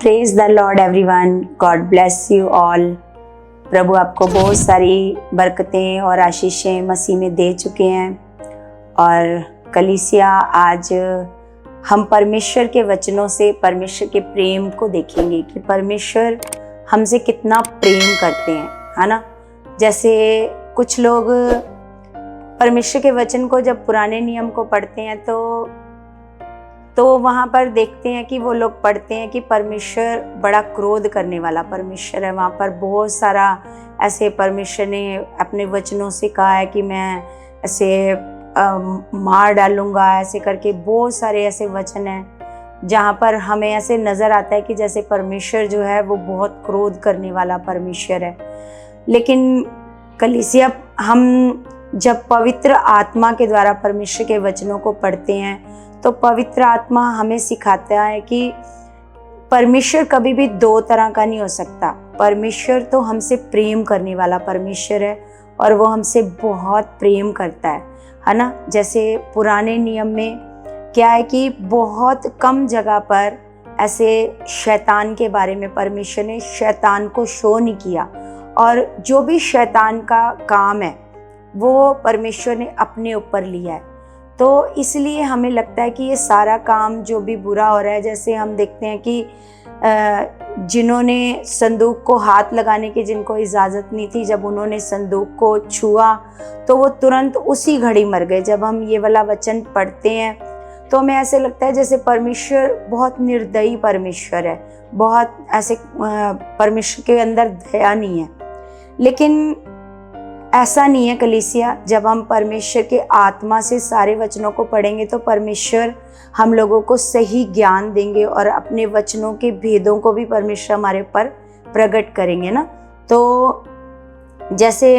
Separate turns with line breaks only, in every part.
Praise the lord everyone, God bless you all. प्रभु आपको बहुत सारी बरकतें और आशीषें मसीह में दे चुके हैं। और कलीसिया, आज हम परमेश्वर के वचनों से परमेश्वर के प्रेम को देखेंगे कि परमेश्वर हमसे कितना प्रेम करते हैं, है ना। जैसे कुछ लोग परमेश्वर के वचन को जब पुराने नियम को पढ़ते हैं तो वहाँ पर देखते हैं कि वो लोग पढ़ते हैं कि परमेश्वर बड़ा क्रोध करने वाला परमेश्वर है। वहाँ पर बहुत सारा ऐसे परमेश्वर ने अपने वचनों से कहा है कि मैं ऐसे मार डालूँगा, ऐसे करके बहुत सारे ऐसे वचन हैं जहाँ पर हमें ऐसे नज़र आता है कि जैसे परमेश्वर जो है वो बहुत क्रोध करने वाला परमेश्वर है। लेकिन कलीसिया, हम जब पवित्र आत्मा के द्वारा परमेश्वर के वचनों को पढ़ते हैं तो पवित्र आत्मा हमें सिखाता है कि परमेश्वर कभी भी दो तरह का नहीं हो सकता। परमेश्वर तो हमसे प्रेम करने वाला परमेश्वर है और वो हमसे बहुत प्रेम करता है ना। जैसे पुराने नियम में क्या है कि बहुत कम जगह पर ऐसे शैतान के बारे में परमेश्वर ने शैतान को शो नहीं किया, और जो भी शैतान का काम है वो परमेश्वर ने अपने ऊपर लिया है। तो इसलिए हमें लगता है कि ये सारा काम जो भी बुरा हो रहा है, जैसे हम देखते हैं कि जिन्होंने संदूक को हाथ लगाने की जिनको इजाज़त नहीं थी, जब उन्होंने संदूक को छुआ तो वो तुरंत उसी घड़ी मर गए। जब हम ये वाला वचन पढ़ते हैं तो हमें ऐसे लगता है जैसे परमेश्वर बहुत निर्दयी परमेश्वर है, बहुत ऐसे परमेश्वर के अंदर दया नहीं है। लेकिन ऐसा नहीं है कलीसिया। जब हम परमेश्वर के आत्मा से सारे वचनों को पढ़ेंगे तो परमेश्वर हम लोगों को सही ज्ञान देंगे और अपने वचनों के भेदों को भी परमेश्वर हमारे ऊपर प्रकट करेंगे ना। तो जैसे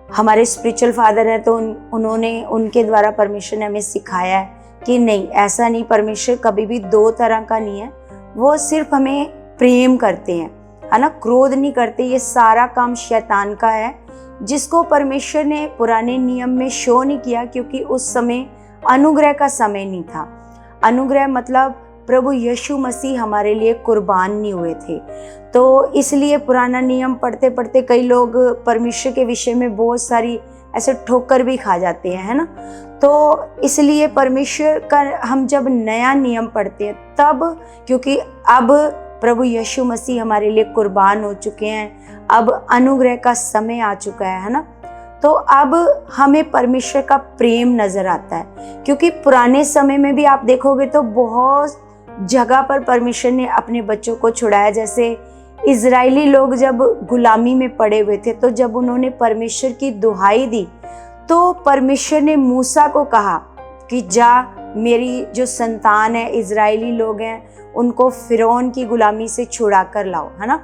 हमारे स्पिरिचुअल फादर हैं तो उन्होंने उनके द्वारा परमेश्वर ने हमें सिखाया है कि नहीं, ऐसा नहीं, परमेश्वर कभी भी दो तरह का नहीं है। वो सिर्फ हमें प्रेम करते हैं, है ना, क्रोध नहीं करते। ये सारा काम शैतान का है जिसको परमेश्वर ने पुराने नियम में शो नहीं किया, क्योंकि उस समय अनुग्रह का समय नहीं था। अनुग्रह मतलब प्रभु यीशु मसीह हमारे लिए कुर्बान नहीं हुए थे। तो इसलिए पुराना नियम पढ़ते पढ़ते कई लोग परमेश्वर के विषय में बहुत सारी ऐसे ठोकर भी खा जाते हैं, है ना। तो इसलिए परमेश्वर का हम जब नया नियम पढ़ते हैं तब, क्योंकि अब प्रभु यीशु मसीह हमारे लिए कुर्बान हो चुके हैं, अब अनुग्रह का समय आ चुका है ना। तो अब हमें परमेश्वर का प्रेम नजर आता है, क्योंकि पुराने समय में भी आप देखोगे तो बहुत जगह पर परमेश्वर ने अपने बच्चों को छुड़ाया। जैसे इजरायली लोग जब गुलामी में पड़े हुए थे तो जब उन्होंने परमेश्वर की दुहाई दी तो परमेश्वर ने मूसा को कहा कि जा, मेरी जो संतान है, इजरायली लोग हैं, उनको फिरौन की गुलामी से छुड़ा कर लाओ, है ना।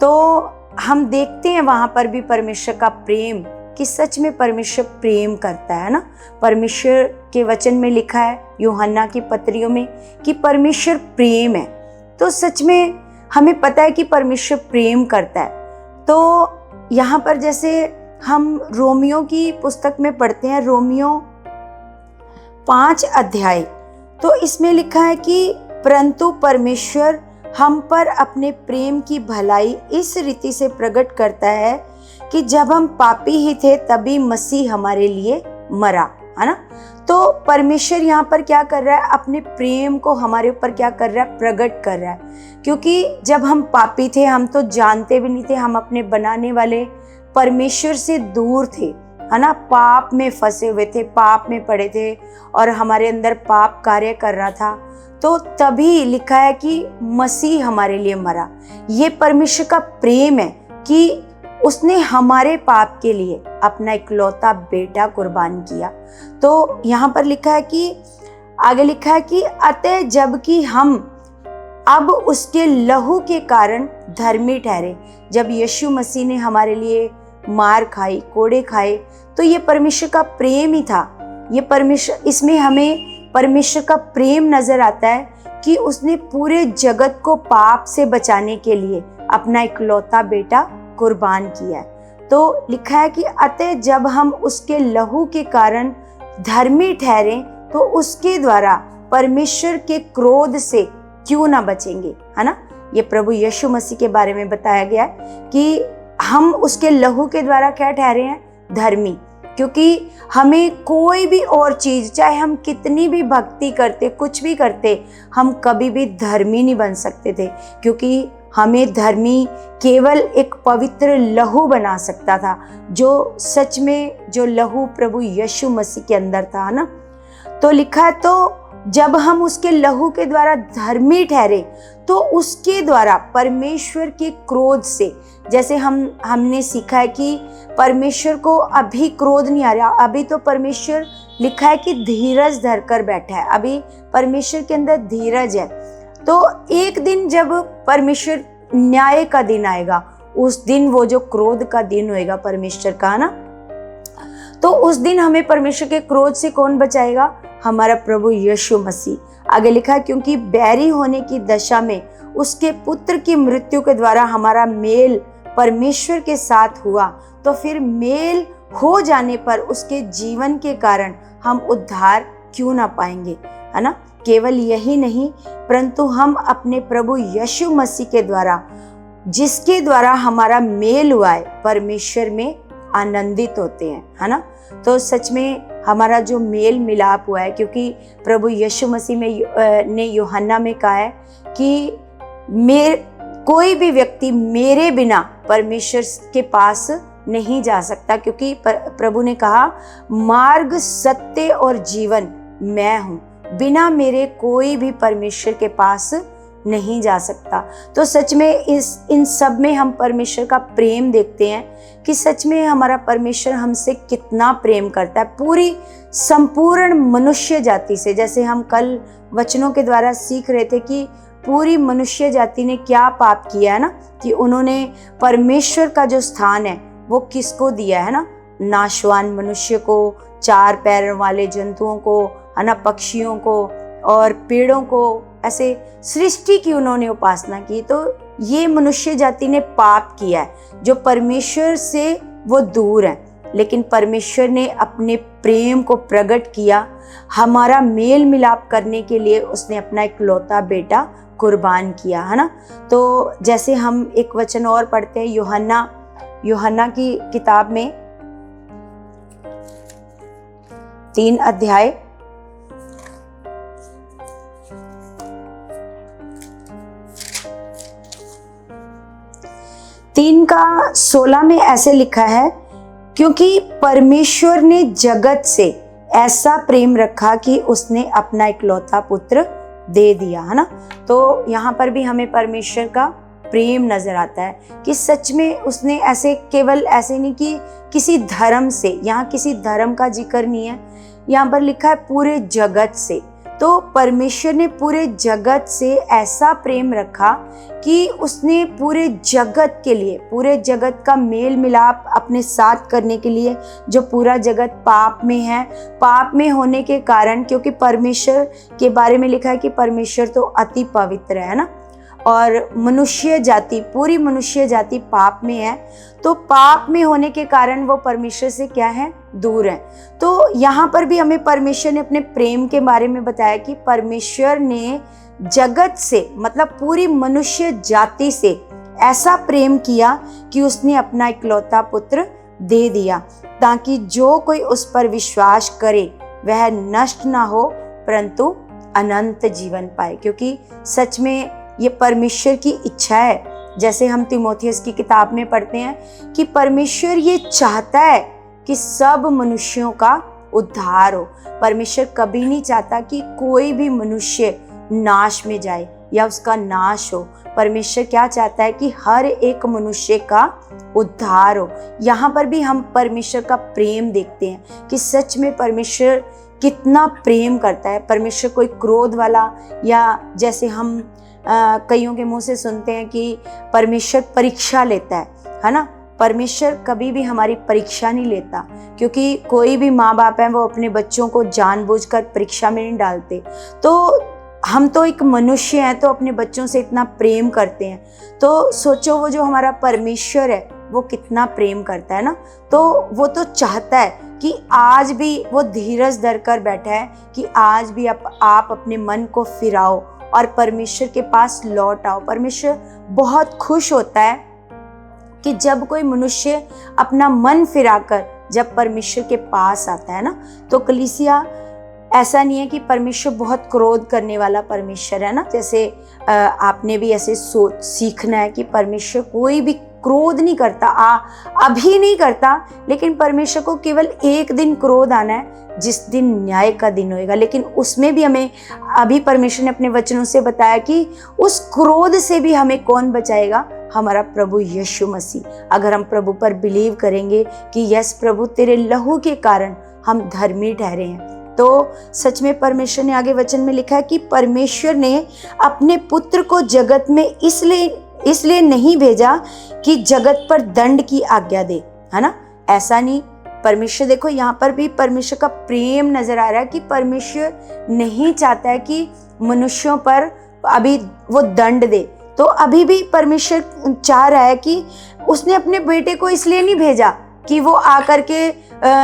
तो हम देखते हैं वहाँ पर भी परमेश्वर का प्रेम, कि सच में परमेश्वर प्रेम करता है ना। परमेश्वर के वचन में लिखा है यूहन्ना की पत्रियों में कि परमेश्वर प्रेम है। तो सच में हमें पता है कि परमेश्वर प्रेम करता है। तो यहाँ पर जैसे हम रोमियो की पुस्तक में पढ़ते हैं, रोमियो 5 अध्याय, तो इसमें लिखा है कि परंतु परमेश्वर हम पर अपने प्रेम की भलाई इस रीति से प्रकट करता है कि जब हम पापी ही थे तभी मसीह हमारे लिए मरा, है ना। तो परमेश्वर यहाँ पर क्या कर रहा है, अपने प्रेम को हमारे ऊपर क्या कर रहा है, प्रकट कर रहा है। क्योंकि जब हम पापी थे, हम तो जानते भी नहीं थे, हम अपने बनाने वाले परमेश्वर से दूर थे, है ना, पाप में फंसे हुए थे, पाप में पड़े थे और हमारे अंदर पाप कार्य कर रहा था। तो तभी लिखा है कि मसीह हमारे लिए मरा। ये परमेश्वर का प्रेम है कि उसने हमारे पाप के लिए अपना इकलौता बेटा कुर्बान किया। तो यहाँ पर लिखा है कि आगे लिखा है कि अतः जबकि हम अब उसके लहू के कारण धर्मी ठहरे, जब यीशु मसीह ने हमारे लिए मार खाई, कोड़े खाए, तो ये परमेश्वर का प्रेम ही था। ये परमेश्वर, इसमें हमें परमेश्वर का प्रेम नजर आता है कि उसने पूरे जगत को पाप से बचाने के लिए अपना इकलौता बेटा कुर्बान किया है। तो लिखा है कि अतः जब हम उसके लहू के कारण धर्मी ठहरे तो उसके द्वारा परमेश्वर के क्रोध से क्यों ना बचेंगे, है ना। ये प्रभु यीशु मसीह के बारे में बताया गया है कि हम उसके लहू के द्वारा क्या ठहरे हैं? धर्मी। क्योंकि हमें कोई भी और चीज़, चाहे हम कितनी भी भक्ति करते, कुछ भी करते, हम कभी भी धर्मी नहीं बन सकते थे, क्योंकि हमें धर्मी केवल एक पवित्र लहू बना सकता था, जो सच में जो लहू प्रभु यीशु मसीह के अंदर था ना। तो लिखा है, तो जब हम उसके लहू के द्वारा धर्मी ठहरे तो उसके द्वारा परमेश्वर के क्रोध से, जैसे हमने सीखा है कि परमेश्वर को अभी क्रोध नहीं आ रहा, अभी तो परमेश्वर लिखा है कि धीरज धर कर बैठा है, अभी परमेश्वर के अंदर धीरज है। तो एक दिन जब परमेश्वर न्याय का दिन आएगा, उस दिन वो जो क्रोध का दिन होएगा परमेश्वर का ना, तो उस दिन हमें परमेश्वर के क्रोध से कौन बचाएगा? हमारा प्रभु यीशु मसीह। आगे लिखा है, क्योंकि बैरी होने की दशा में उसके पुत्र की मृत्यु के द्वारा हमारा मेल परमेश्वर के साथ हुआ, तो फिर मेल हो जाने पर उसके जीवन के कारण हम उद्धार क्यों ना पाएंगे, है ना। केवल यही नहीं, परंतु हम अपने प्रभु यीशु मसीह के द्वारा, जिसके द्वारा हमारा मेल हुआ है, परमेश्वर में आनंदित होते हैं, है ना। तो सच में हमारा जो मेल मिलाप हुआ है, क्योंकि प्रभु यीशु मसीह ने यूहन्ना में कहा है कि कोई भी व्यक्ति मेरे बिना परमेश्वर के पास नहीं जा सकता, क्योंकि प्रभु ने कहा, मार्ग, सत्य और जीवन मैं हूँ, बिना मेरे कोई भी परमेश्वर के पास नहीं जा सकता। तो सच में इन सब में हम परमेश्वर का प्रेम देखते हैं कि सच में हमारा परमेश्वर हमसे कितना प्रेम करता है, पूरी संपूर्ण मनुष्य जाति से। जैसे हम कल वचनों के द्वारा सीख रहे थे कि पूरी मनुष्य जाति ने क्या पाप किया है ना, कि उन्होंने परमेश्वर का जो स्थान है वो किसको दिया है ना, नाशवान मनुष्य को, चार पैर वाले जंतुओं को, है ना, पक्षियों को और पेड़ों को, ऐसे सृष्टि की उन्होंने उपासना की। तो ये मनुष्य जाति ने पाप किया है, जो परमेश्वर से वो दूर है, लेकिन परमेश्वर ने अपने प्रेम को प्रकट किया, हमारा मेल मिलाप करने के लिए उसने अपना इकलौता बेटा कुर्बान किया, है ना। तो जैसे हम एक वचन और पढ़ते हैं यूहन्ना की किताब में 3 अध्याय 3:16 में ऐसे लिखा है, क्योंकि परमेश्वर ने जगत से ऐसा प्रेम रखा कि उसने अपना इकलौता पुत्र दे दिया, है ना। तो यहाँ पर भी हमें परमेश्वर का प्रेम नजर आता है कि सच में उसने ऐसे, केवल ऐसे नहीं कि किसी धर्म से, यहाँ किसी धर्म का जिक्र नहीं है, यहाँ पर लिखा है पूरे जगत से। तो परमेश्वर ने पूरे जगत से ऐसा प्रेम रखा कि उसने पूरे जगत के लिए, पूरे जगत का मेल मिलाप अपने साथ करने के लिए, जो पूरा जगत पाप में है, पाप में होने के कारण, क्योंकि परमेश्वर के बारे में लिखा है कि परमेश्वर तो अति पवित्र है ना, और मनुष्य जाति, पूरी मनुष्य जाति पाप में है, तो पाप में होने के कारण वो परमेश्वर से क्या है, दूर है। तो यहाँ पर भी हमें परमेश्वर ने अपने प्रेम के बारे में बताया कि परमेश्वर ने जगत से, मतलब पूरी मनुष्य जाति से ऐसा प्रेम किया कि उसने अपना इकलौता पुत्र दे दिया, ताकि जो कोई उस पर विश्वास करे वह नष्ट ना हो, परंतु अनंत जीवन पाए। क्योंकि सच में ये परमेश्वर की इच्छा है। जैसे हम तीमुथियुस की किताब में पढ़ते हैं कि परमेश्वर ये चाहता है कि सब मनुष्यों का उद्धार हो। परमेश्वर कभी नहीं चाहता कि कोई भी मनुष्य नाश में जाए या उसका नाश हो। परमेश्वर क्या चाहता है कि हर एक मनुष्य का उद्धार हो। यहाँ पर भी हम परमेश्वर का प्रेम देखते हैं कि सच में परमेश्वर कितना प्रेम करता है। परमेश्वर कोई क्रोध वाला, या जैसे हम कईयों के मुंह से सुनते हैं कि परमेश्वर परीक्षा लेता है ना। परमेश्वर कभी भी हमारी परीक्षा नहीं लेता, क्योंकि कोई भी माँ बाप है वो अपने बच्चों को जानबूझकर परीक्षा में नहीं डालते। तो हम तो एक मनुष्य हैं, तो अपने बच्चों से इतना प्रेम करते हैं, तो सोचो वो जो हमारा परमेश्वर है वो कितना प्रेम करता है ना। तो वो तो चाहता है कि आज भी वो धीरज धर कर बैठा है कि आज भी आप अपने मन को फिराओ और परमेश्वर के पास लौट आओ। परमेश्वर बहुत खुश होता है कि जब कोई मनुष्य अपना मन फिराकर जब परमेश्वर के पास आता है ना। तो कलीसिया, ऐसा नहीं है कि परमेश्वर बहुत क्रोध करने वाला परमेश्वर है ना। जैसे आपने भी ऐसे सोच सीखना है कि परमेश्वर कोई भी क्रोध नहीं करता, अभी नहीं करता, लेकिन परमेश्वर को केवल एक दिन क्रोध आना है, जिस दिन न्याय का दिन होएगा। लेकिन उसमें भी हमें अभी परमेश्वर ने अपने वचनों से बताया कि उस क्रोध से भी हमें कौन बचाएगा? हमारा प्रभु यीशु मसीह। अगर हम प्रभु पर बिलीव करेंगे कि यस प्रभु, तेरे लहू के कारण हम धर्मी ठहरे हैं, तो सच में परमेश्वर ने आगे वचन में लिखा है कि परमेश्वर ने अपने पुत्र को जगत में इसलिए नहीं भेजा कि जगत पर दंड की आज्ञा दे, है ना। ऐसा नहीं, परमेश्वर, देखो यहाँ पर भी परमेश्वर का प्रेम नजर आ रहा है कि परमेश्वर नहीं चाहता है कि मनुष्यों पर अभी वो दंड दे। तो अभी भी परमेश्वर चाह रहा है कि उसने अपने बेटे को इसलिए नहीं भेजा कि वो आकर के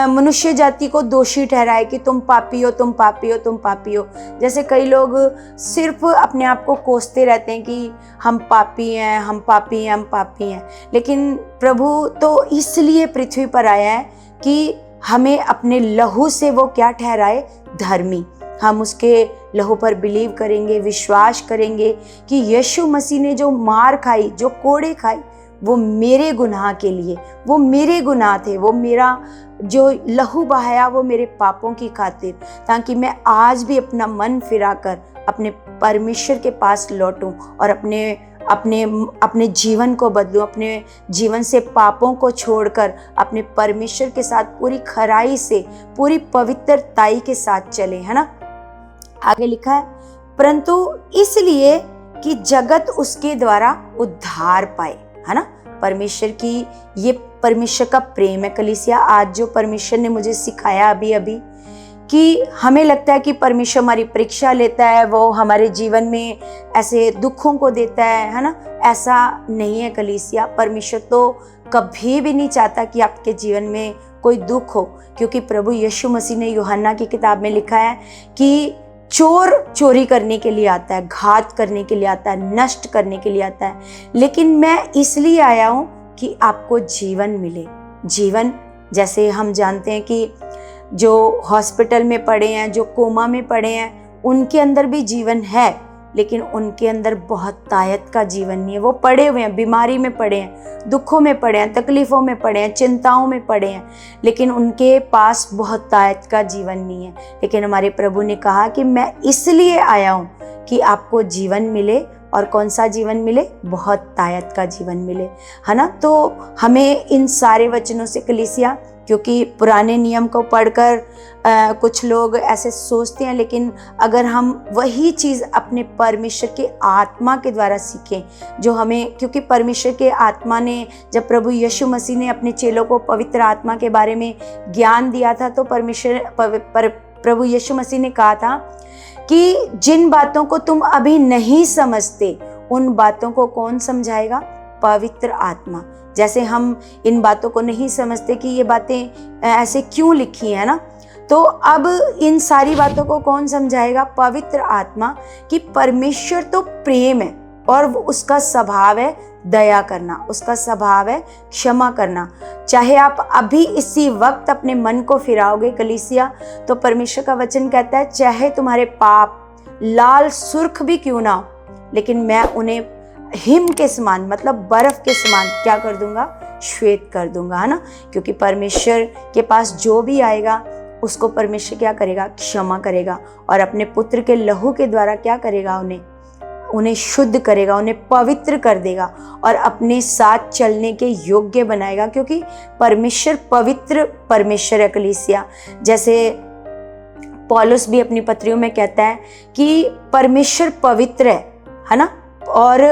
मनुष्य जाति को दोषी ठहराए कि तुम पापी हो, तुम पापी हो, तुम पापी हो। जैसे कई लोग सिर्फ अपने आप को कोसते रहते हैं कि हम पापी हैं, हम पापी हैं, हम पापी हैं। लेकिन प्रभु तो इसलिए पृथ्वी पर आया है कि हमें अपने लहू से वो क्या ठहराए? धर्मी। हम उसके लहू पर बिलीव करेंगे, विश्वास करेंगे कि यीशु मसीह ने जो मार खाई, जो कोड़े खाई, वो मेरे गुनाह के लिए, वो मेरे गुनाह थे, वो मेरा जो लहू बहाया वो मेरे पापों की खातिर, ताकि मैं आज भी अपना मन फिराकर अपने परमेश्वर के पास लौटूं और अपने जीवन को बदलूं, अपने जीवन से पापों को छोड़कर अपने परमेश्वर के साथ पूरी खराई से, पूरी पवित्रताई के साथ चले, है ना। आगे लिखा है, परंतु इसलिए कि जगत उसके द्वारा उद्धार पाए, है ना। परमेश्वर की, ये परमेश्वर का प्रेम है कलीसिया। आज जो परमेश्वर ने मुझे सिखाया अभी कि हमें लगता है कि परमेश्वर हमारी परीक्षा लेता है, वो हमारे जीवन में ऐसे दुखों को देता है ना। ऐसा नहीं है कलीसिया। परमेश्वर तो कभी भी नहीं चाहता कि आपके जीवन में कोई दुख हो, क्योंकि प्रभु यीशु मसीह ने यूहन्ना की किताब में लिखा है कि चोर चोरी करने के लिए आता है, घात करने के लिए आता है, नष्ट करने के लिए आता है, लेकिन मैं इसलिए आया हूं कि आपको जीवन मिले। जीवन, जैसे हम जानते हैं कि जो हॉस्पिटल में पड़े हैं, जो कोमा में पड़े हैं, उनके अंदर भी जीवन है, लेकिन उनके अंदर बहुत तायत का जीवन नहीं है। वो पड़े हुए हैं, बीमारी में पड़े हैं, दुखों में पड़े हैं, तकलीफ़ों में पड़े हैं, चिंताओं में पड़े हैं, लेकिन उनके पास बहुत तायत का जीवन नहीं है। लेकिन हमारे प्रभु ने कहा कि मैं इसलिए आया हूँ कि आपको जीवन मिले, और कौन सा जीवन मिले? बहुत तायत का जीवन मिले, है ना। तो हमें इन सारे वचनों से कलीसिया, क्योंकि पुराने नियम को पढ़कर कुछ लोग ऐसे सोचते हैं, लेकिन अगर हम वही चीज़ अपने परमेश्वर के आत्मा के द्वारा सीखें, जो हमें, क्योंकि परमेश्वर के आत्मा ने, जब प्रभु यीशु मसीह ने अपने चेलों को पवित्र आत्मा के बारे में ज्ञान दिया था, तो प्रभु यीशु मसीह ने कहा था कि जिन बातों को तुम अभी नहीं समझते, उन बातों को कौन समझाएगा? पवित्र आत्मा। जैसे हम इन बातों को नहीं समझते कि ये बातें ऐसे क्यों लिखी है ना, तो अब इन सारी बातों को कौन समझाएगा? पवित्र आत्मा। कि परमेश्वर तो प्रेम है, और वो उसका स्वभाव है दया करना, उसका स्वभाव है क्षमा करना। चाहे आप अभी इसी वक्त अपने मन को फिराओगे कलीसिया, तो परमेश्वर का वचन कहता है, चाहे तुम्हारे पाप लाल सुर्ख भी क्यों ना हो, लेकिन मैं उन्हें हिम के समान, मतलब बर्फ के समान क्या कर दूंगा? श्वेत कर दूंगा, है ना। क्योंकि परमेश्वर के पास जो भी आएगा उसको परमेश्वर क्या करेगा? क्षमा करेगा, और अपने पुत्र के लहू के द्वारा क्या करेगा? उन्हें शुद्ध करेगा, उन्हें पवित्र कर देगा, और अपने साथ चलने के योग्य बनाएगा। क्योंकि परमेश्वर पवित्र परमेश्वर है कलीसिया। जैसे पौलुस भी अपनी पत्रियों में कहता है कि परमेश्वर पवित्र है ना। और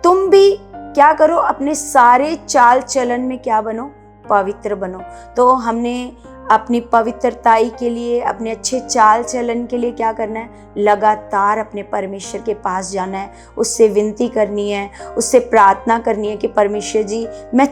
तुम भी क्या करो? अपने सारे चाल चलन में क्या बनो? पवित्र बनो। तो हमने अपनी पवित्रताई के लिए, अपने अच्छे चाल चलन के लिए क्या करना है? लगातार अपने परमेश्वर के पास जाना है, उससे विनती करनी है, उससे प्रार्थना करनी है कि परमेश्वर जी, मैं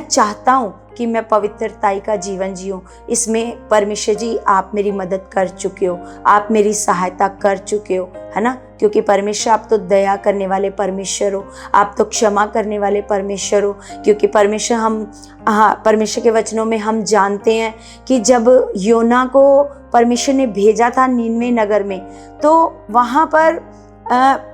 चाहता हूँ कि मैं पवित्रताई का जीवन जीऊँ। इसमें परमेश्वर जी आप मेरी मदद कर चुके हो, आप मेरी सहायता कर चुके हो, है ना। क्योंकि परमेश्वर आप तो दया करने वाले परमेश्वर हो, आप तो क्षमा करने वाले परमेश्वर हो। क्योंकि परमेश्वर के वचनों में हम जानते हैं कि जब योना को परमेश्वर ने भेजा था नीनवे नगर में, तो वहाँ पर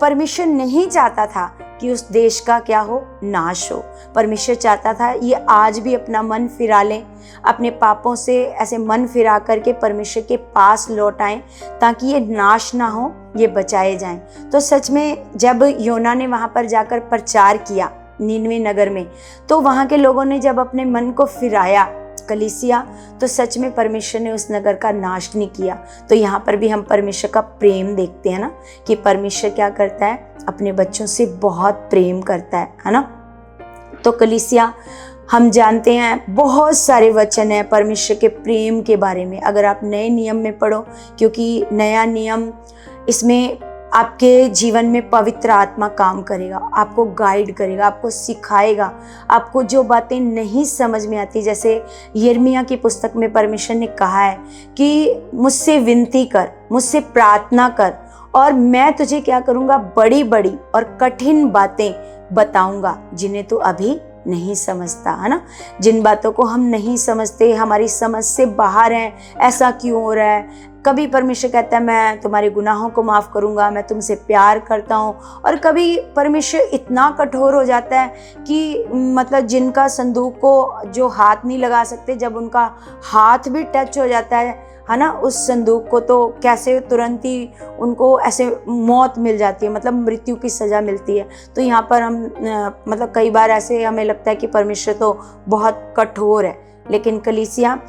परमेश्वर नहीं चाहता था कि उस देश का क्या हो, नाश हो। परमेश्वर चाहता था ये आज भी अपना मन फिरा लें, अपने पापों से ऐसे मन फिरा करके परमेश्वर के पास लौट आएं, ताकि ये नाश ना हो, ये बचाए जाएं। तो सच में जब योना ने वहाँ पर जाकर प्रचार किया नीनवे नगर में, तो वहाँ के लोगों ने जब अपने मन को फिराया कलीसिया, तो सच में परमेश्वर ने उस नगर का नाश नहीं किया। तो यहाँ पर भी हम परमेश्वर का प्रेम देखते हैं ना, कि परमेश्वर क्या करता है, अपने बच्चों से बहुत प्रेम करता है ना। तो कलीसिया हम जानते हैं बहुत सारे वचन हैं परमेश्वर के प्रेम के बारे में। अगर आप नए नियम में पढ़ो, क्योंकि नया नियम इसमें आपके जीवन में पवित्र आत्मा काम करेगा, आपको गाइड करेगा, आपको सिखाएगा। आपको जो बातें नहीं समझ में आती, जैसे यिर्मयाह की पुस्तक में परमेश्वर ने कहा है कि मुझसे विनती कर, मुझसे प्रार्थना कर, और मैं तुझे क्या करूँगा, बड़ी बड़ी और कठिन बातें बताऊँगा जिन्हें तू अभी नहीं समझता, है ना। जिन बातों को हम नहीं समझते, हमारी समझ से बाहर हैं, ऐसा क्यों हो रहा है। कभी परमेश्वर कहता है मैं तुम्हारे गुनाहों को माफ़ करूँगा, मैं तुमसे प्यार करता हूँ। और कभी परमेश्वर इतना कठोर हो जाता है कि मतलब जिनका संदूक को जो हाथ नहीं लगा सकते, जब उनका हाथ भी टच हो जाता है ना उस संदूक को, तो कैसे तुरंत ही उनको ऐसे मौत मिल जाती है, मतलब मृत्यु की सज़ा मिलती है। तो यहाँ पर हम मतलब कई बार ऐसे हमें लगता है कि परमेश्वर तो बहुत कठोर है, लेकिन कलीसिया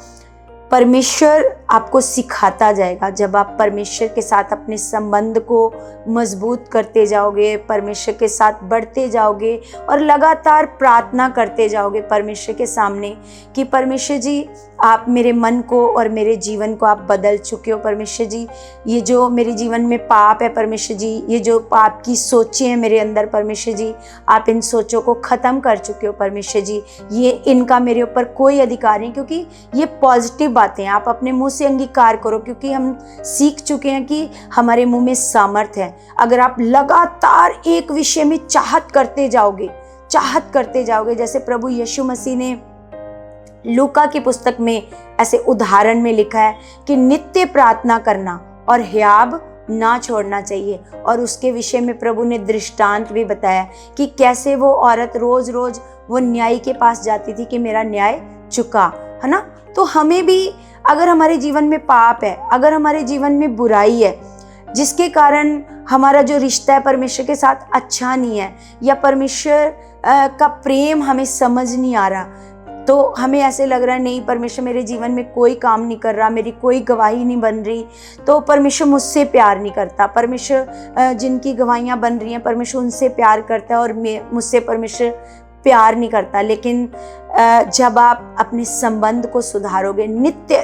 परमेश्वर आपको सिखाता जाएगा। जब आप परमेश्वर के साथ अपने संबंध को मजबूत करते जाओगे, परमेश्वर के साथ बढ़ते जाओगे और लगातार प्रार्थना करते जाओगे परमेश्वर के सामने कि परमेश्वर जी आप मेरे मन को और मेरे जीवन को आप बदल चुके हो। परमेश्वर जी ये जो मेरे जीवन में पाप है, परमेश्वर जी ये जो पाप की सोचें हैं मेरे अंदर, परमेश्वर जी आप इन सोचों को ख़त्म कर चुके हो। परमेश्वर जी ये इनका मेरे ऊपर कोई अधिकार नहीं, क्योंकि ये पॉजिटिव बातें आप अपने मुंह से अंगीकार करो, क्योंकि हम सीख चुके हैं कि हमारे मुंह में सामर्थ है। अगर आप लगातार एक विषय में चाहत करते जाओगे, जैसे प्रभु यीशु मसीह ने लूका की पुस्तक में ऐसे उदाहरण में लिखा है कि नित्य प्रार्थना करना और हियाब ना छोड़ना चाहिए। और उसके विषय में प्रभु ने दृष्टांत भी बताया कि कैसे वो औरत रोज रोज वो न्यायी के पास जाती थी कि मेरा न्याय चुका, है ना। तो हमें भी अगर हमारे जीवन में पाप है, अगर हमारे जीवन में बुराई है, जिसके कारण हमारा जो रिश्ता है परमेश्वर के साथ अच्छा नहीं है, या परमेश्वर का प्रेम हमें समझ नहीं आ रहा, तो हमें ऐसे लग रहा है नहीं परमेश्वर मेरे जीवन में कोई काम नहीं कर रहा, मेरी कोई गवाही नहीं बन रही, तो परमेश्वर मुझसे प्यार नहीं करता। परमेश्वर जिनकी गवाहियाँ बन रही हैं परमेश्वर उनसे प्यार करता है और मुझसे परमेश्वर प्यार नहीं करता। लेकिन जब आप अपने संबंध को सुधारोगे,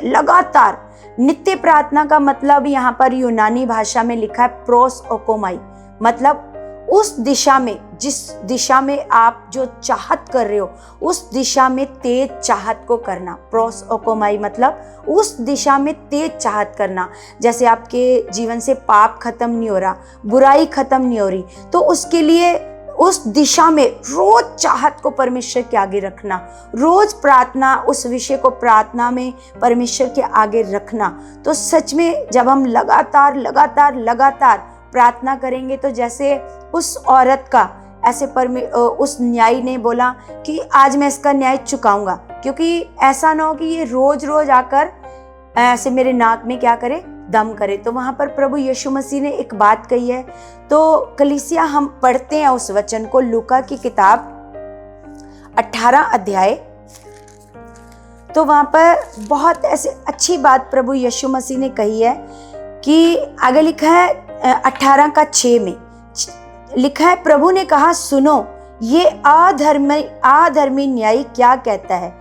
लगातार नित्य प्रार्थना का मतलब यहाँ पर यूनानी भाषा में लिखा है प्रोस ओकोमाई, मतलब उस दिशा में, जिस दिशा में आप जो चाहत कर रहे हो उस दिशा में तेज चाहत को करना। प्रोस ओकोमाई मतलब उस दिशा में तेज चाहत करना। जैसे आपके जीवन से पाप खत्म नहीं हो रहा, बुराई खत्म नहीं हो रही, तो उसके लिए उस दिशा में रोज चाहत को परमेश्वर के आगे रखना, रोज प्रार्थना, उस विषय को प्रार्थना में परमेश्वर के आगे रखना। तो सच में जब हम लगातार प्रार्थना करेंगे, तो जैसे उस औरत का ऐसे उस न्यायी ने बोला कि आज मैं इसका न्याय चुकाऊंगा, क्योंकि ऐसा ना हो कि ये रोज रोज आकर ऐसे मेरे नाक में क्या करे, दम करे। तो वहां पर प्रभु यीशु मसीह ने एक बात कही है। तो कलीसिया हम पढ़ते हैं उस वचन को, लूका की किताब 18 अध्याय। तो वहां पर बहुत ऐसे अच्छी बात प्रभु यीशु मसीह ने कही है कि आगे लिखा है 18:6 में लिखा है, प्रभु ने कहा सुनो ये अधर्मी न्यायी क्या कहता है,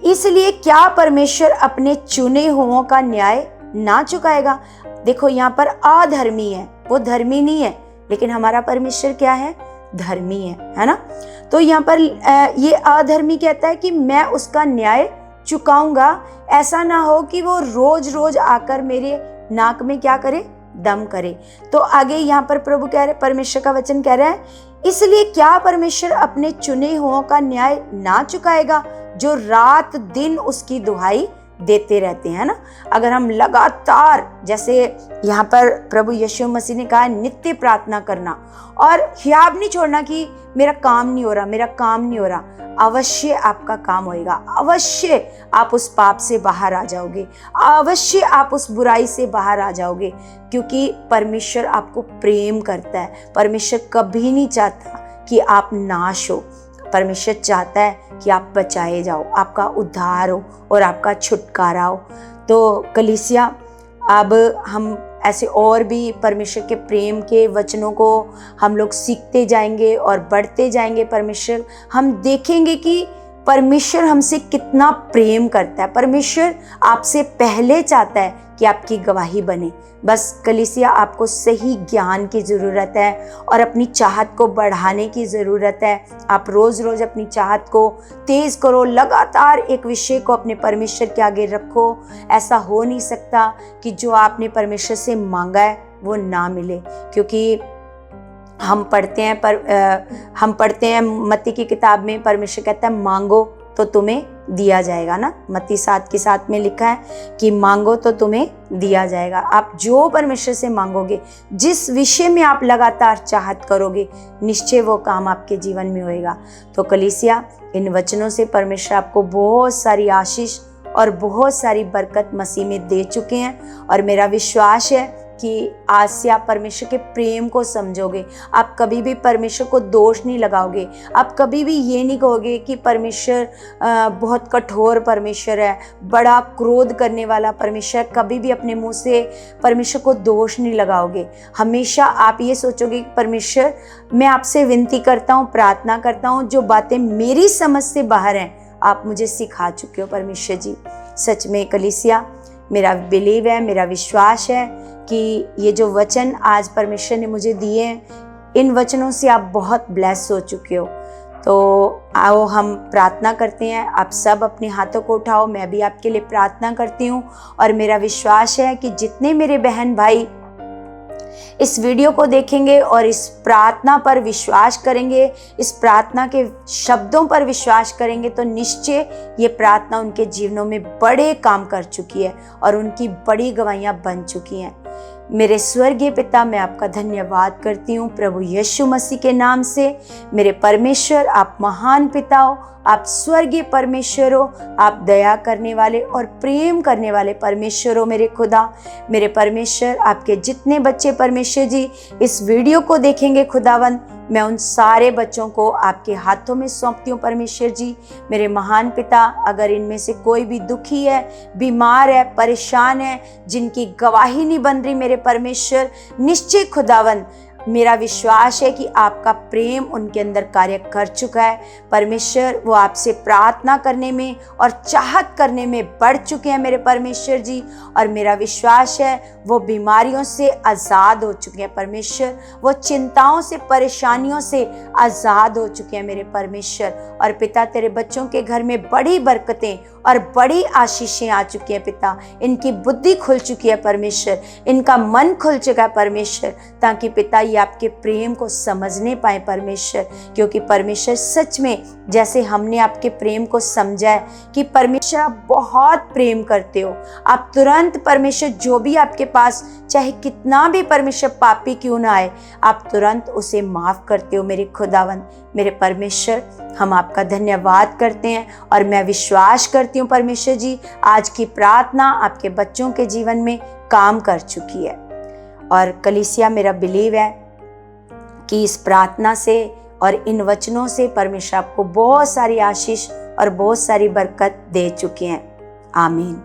इसलिए क्या परमेश्वर अपने चुने हुओं का न्याय ना चुकाएगा। देखो यहाँ पर अधर्मी है, वो धर्मी नहीं है, लेकिन हमारा परमेश्वर क्या है, धर्मी है ना। तो यहाँ पर ये अधर्मी कहता है कि मैं उसका न्याय चुकाऊंगा, ऐसा ना हो कि वो रोज रोज आकर मेरे नाक में क्या करे, दम करे। तो आगे यहाँ पर प्रभु कह रहे, परमेश्वर का वचन कह रहा है, इसलिए क्या परमेश्वर अपने चुने हुओं का न्याय ना चुकाएगा जो रात दिन उसकी दुहाई देते रहते हैं ना। अगर हम लगातार, जैसे यहाँ पर प्रभु यीशु मसीह ने कहा, नित्य प्रार्थना करना और ख्याल नहीं छोड़ना कि मेरा काम नहीं हो रहा, मेरा काम नहीं हो रहा, अवश्य आपका काम होएगा, अवश्य आप उस पाप से बाहर आ जाओगे, अवश्य आप उस बुराई से बाहर आ जाओगे, क्योंकि परमेश्वर आपको प्रेम करता है। परमेश्वर कभी नहीं चाहता कि आप नाश हो, परमेश्वर चाहता है कि आप बचाए जाओ, आपका उद्धार हो और आपका छुटकारा हो। तो कलीसिया, अब हम ऐसे और भी परमेश्वर के प्रेम के वचनों को हम लोग सीखते जाएंगे और बढ़ते जाएंगे। परमेश्वर, हम देखेंगे कि परमेश्वर हमसे कितना प्रेम करता है। परमेश्वर आपसे पहले चाहता है कि आपकी गवाही बने। बस कलीसिया, आपको सही ज्ञान की ज़रूरत है और अपनी चाहत को बढ़ाने की ज़रूरत है। आप रोज़ रोज़ अपनी चाहत को तेज़ करो, लगातार एक विषय को अपने परमेश्वर के आगे रखो। ऐसा हो नहीं सकता कि जो आपने परमेश्वर से मांगा है वो ना मिले, क्योंकि हम पढ़ते हैं मत्ती की किताब में, परमेश्वर कहता है मांगो तो तुम्हें दिया जाएगा ना। मत्ती 7:7 में लिखा है कि मांगो तो तुम्हें दिया जाएगा। आप जो परमेश्वर से मांगोगे, जिस विषय में आप लगातार चाहत करोगे, निश्चय वो काम आपके जीवन में होएगा। तो कलीसिया, इन वचनों से परमेश्वर आपको बहुत सारी आशीष और बहुत सारी बरकत मसीह में दे चुके हैं और मेरा विश्वास है कि आज से आप परमेश्वर के प्रेम को समझोगे। आप कभी भी परमेश्वर को दोष नहीं लगाओगे। आप कभी भी ये नहीं कहोगे कि परमेश्वर बहुत कठोर परमेश्वर है, बड़ा क्रोध करने वाला परमेश्वर। कभी भी अपने मुंह से परमेश्वर को दोष नहीं लगाओगे। हमेशा आप ये सोचोगे कि परमेश्वर, मैं आपसे विनती करता हूँ, प्रार्थना करता हूँ, जो बातें मेरी समझ से बाहर हैं आप मुझे सिखा चुके हो परमेश्वर जी। सच में कलीसिया, मेरा बिलीव है, मेरा विश्वास है कि ये जो वचन आज परमेश्वर ने मुझे दिए हैं, इन वचनों से आप बहुत ब्लेस हो चुके हो। तो आओ हम प्रार्थना करते हैं। आप सब अपने हाथों को उठाओ, मैं भी आपके लिए प्रार्थना करती हूँ। और मेरा विश्वास है कि जितने मेरे बहन भाई इस वीडियो को देखेंगे और इस प्रार्थना पर विश्वास करेंगे, इस प्रार्थना के शब्दों पर विश्वास करेंगे, तो निश्चय ये प्रार्थना उनके जीवनों में बड़े काम कर चुकी है और उनकी बड़ी गवाहियां बन चुकी हैं। मेरे स्वर्गीय पिता, मैं आपका धन्यवाद करती हूँ प्रभु यीशु मसीह के नाम से। मेरे परमेश्वर, आप महान पिता हो, आप स्वर्गीय परमेश्वर हो, आप दया करने वाले और प्रेम करने वाले परमेश्वर हो। मेरे खुदा, मेरे परमेश्वर, आपके जितने बच्चे परमेश्वर जी इस वीडियो को देखेंगे खुदावन, मैं उन सारे बच्चों को आपके हाथों में सौंपती हूँ परमेश्वर जी। मेरे महान पिता, अगर इनमें से कोई भी दुखी है, बीमार है, परेशान है, जिनकी गवाही नहीं बन रही, मेरे परमेश्वर, निश्चय खुदावन मेरा विश्वास है कि आपका प्रेम उनके अंदर कार्य कर चुका है परमेश्वर। वो आपसे प्रार्थना करने में और चाहत करने में बढ़ चुके हैं मेरे परमेश्वर जी। और मेरा विश्वास है वो बीमारियों से आज़ाद हो चुके हैं परमेश्वर, वो चिंताओं से, परेशानियों से आज़ाद हो चुके हैं मेरे परमेश्वर। और पिता, तेरे बच्चों के घर में बड़ी बरकतें और बड़ी आशीषें आ चुकी हैं पिता। इनकी बुद्धि खुल चुकी है परमेश्वर, इनका मन खुल चुका है परमेश्वर, ताकि पिता ये आपके प्रेम को समझने पाए परमेश्वर। क्योंकि परमेश्वर, सच में जैसे हमने आपके प्रेम को समझा है कि परमेश्वर आप बहुत प्रेम करते हो, आप तुरंत परमेश्वर जो भी आपके पास चाहे कितना भी परमेश्वर पापी क्यों ना आए, आप तुरंत उसे माफ करते हो मेरे खुदावन। मेरे परमेश्वर, हम आपका धन्यवाद करते हैं और मैं विश्वास करती हूँ परमेश्वर जी, आज की प्रार्थना आपके बच्चों के जीवन में काम कर चुकी है। और कलीसिया, मेरा बिलीव है कि इस प्रार्थना से और इन वचनों से परमेश्वर आपको बहुत सारी आशीष और बहुत सारी बरकत दे चुके हैं। आमीन।